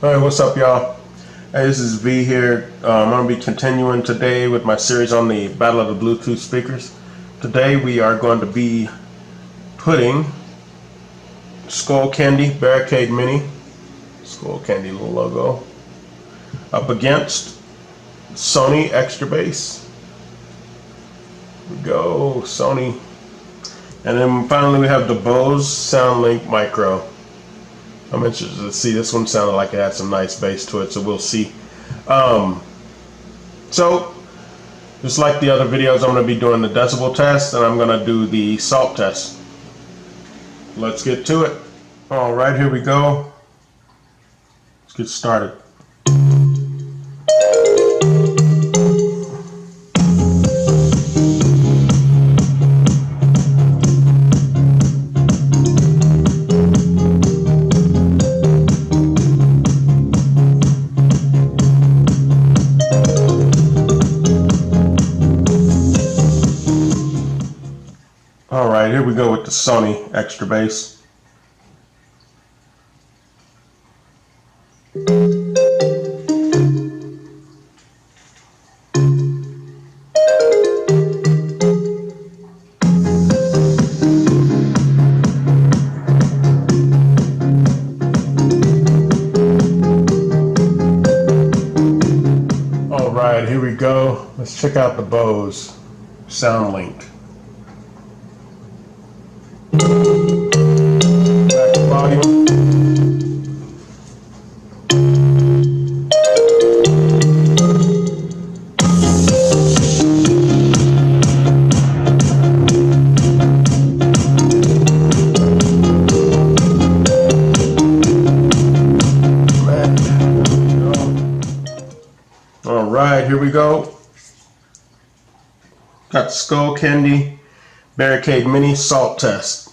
Hey, what's up, y'all? Hey, this is V here. I'm going to be continuing today with my series on the Battle of the Bluetooth speakers. Today we are going to be putting Skull Candy Barricade Mini, Skull Candy little logo, up against Sony Extra Bass. Here we go, Sony. And then finally we have the Bose SoundLink Micro. I'm interested to see. This one sounded like it had some nice bass to it, so we'll see. So, just like the other videos, I'm going to be doing the decibel test, and I'm going to do the salt test. Let's get to it. Alright, here we go. Let's get started. Alright, here we go with the Sony Extra Bass. Alright, here we go. Let's check out the Bose SoundLink. Back to volume. All right, here we go. Got Skull Candy Barricade Mini Salt Test.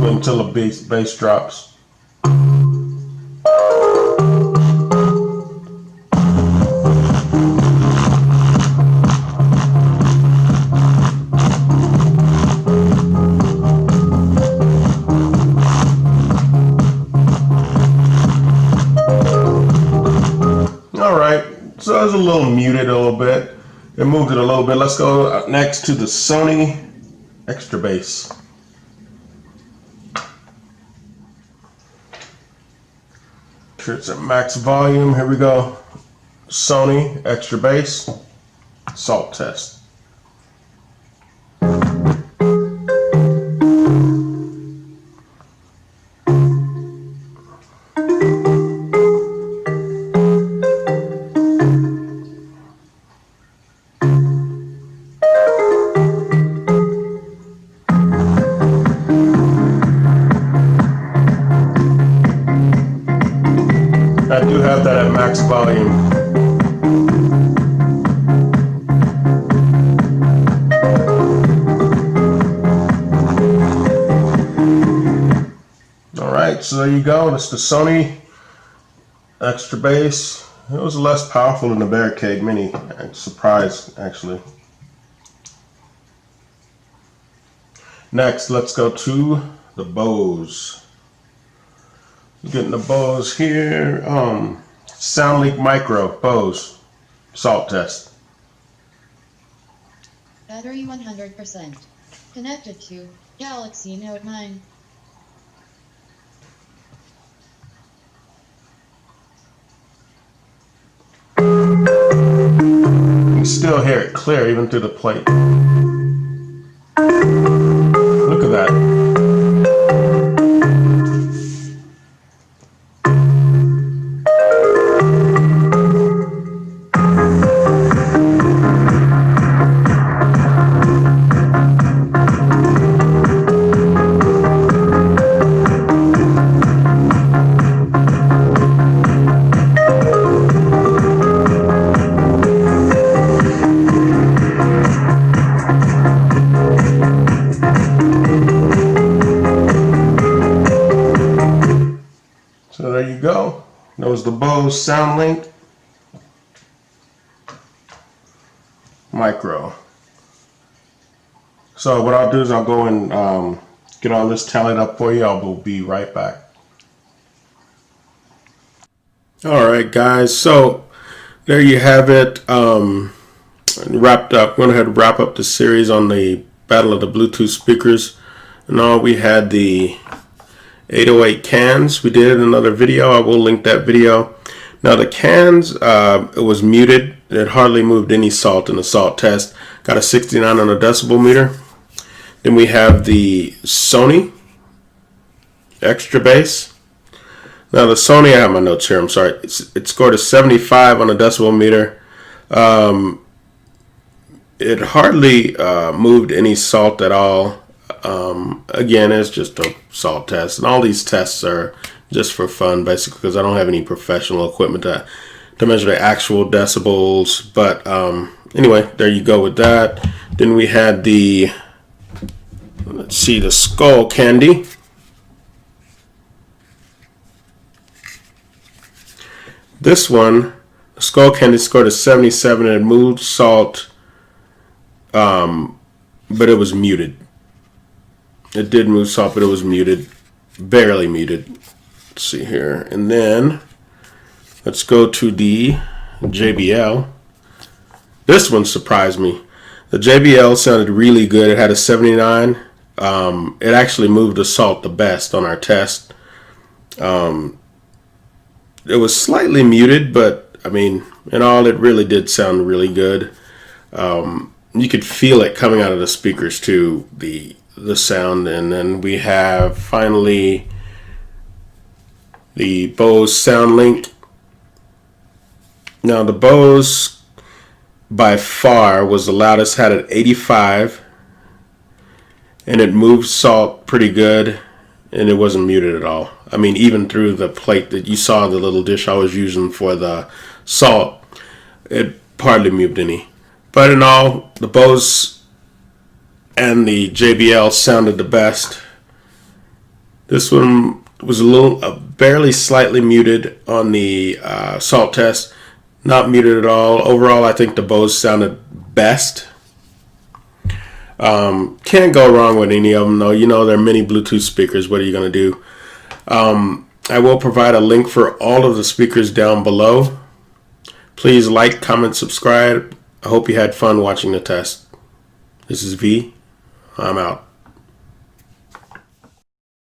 Until the bass drops. Alright, so it was a little muted a little bit. It moved it a little bit. Let's go next to the Sony Extra Bass. Sure it's at max volume. Here we go. Sony Extra Bass Salt Test. I do have that at max volume. Alright, so there you go. That's the Sony Extra Bass. It was less powerful than the Barricade Mini. I'm surprised, actually. Next, let's go to the Bose. Getting the Bose here. SoundLink Micro Bose Salt Test. Battery 100%. Connected to Galaxy Note 9. You can still hear it clear even through the plate. Look at that. So there you go. That was the Bose SoundLink. micro. So what I'll do is I'll go and get all this tallied up for you. I will be right back. All right, guys. So there you have it. Wrapped up. I'm going to go ahead and wrap up the series on the Battle of the Bluetooth speakers. And all we had the 808 cans. We did another video. I will link that video. Now the cans, it was muted. It hardly moved any salt in the salt test. Got a 69 on a decibel meter. Then we have the Sony extra bass. Now the Sony, I have my notes here. I'm sorry. It scored a 75 on a decibel meter. It hardly moved any salt at all. Again, it's just a salt test, and all these tests are just for fun, basically, because I don't have any professional equipment to measure the actual decibels. But anyway, there you go with that. Then we had the, let's see, the Skull Candy. This one, the Skull Candy, scored a 77, and it moved salt, but it was muted. It did move salt, but it was muted, barely muted. Let's see here. And then let's go to the JBL. This one surprised me. The JBL sounded really good. It had a 79. It actually moved the salt the best on our test. It was slightly muted, but I mean, in all, it really did sound really good. You could feel it coming out of the speakers too, the sound. And then we have finally the Bose SoundLink. Now the Bose by far was the loudest, had an 85, and it moved salt pretty good, and it wasn't muted at all. I mean, even through the plate that you saw, the little dish I was using for the salt, it hardly moved any. But in all, the Bose and the JBL sounded the best. This one was a little, barely slightly muted on the salt test. Not muted at all. Overall, I think the Bose sounded best. Can't go wrong with any of them, though. You know, there are many Bluetooth speakers. What are you going to do? I will provide a link for all of the speakers down below. Please like, comment, subscribe. I hope you had fun watching the test. This is V. I'm out.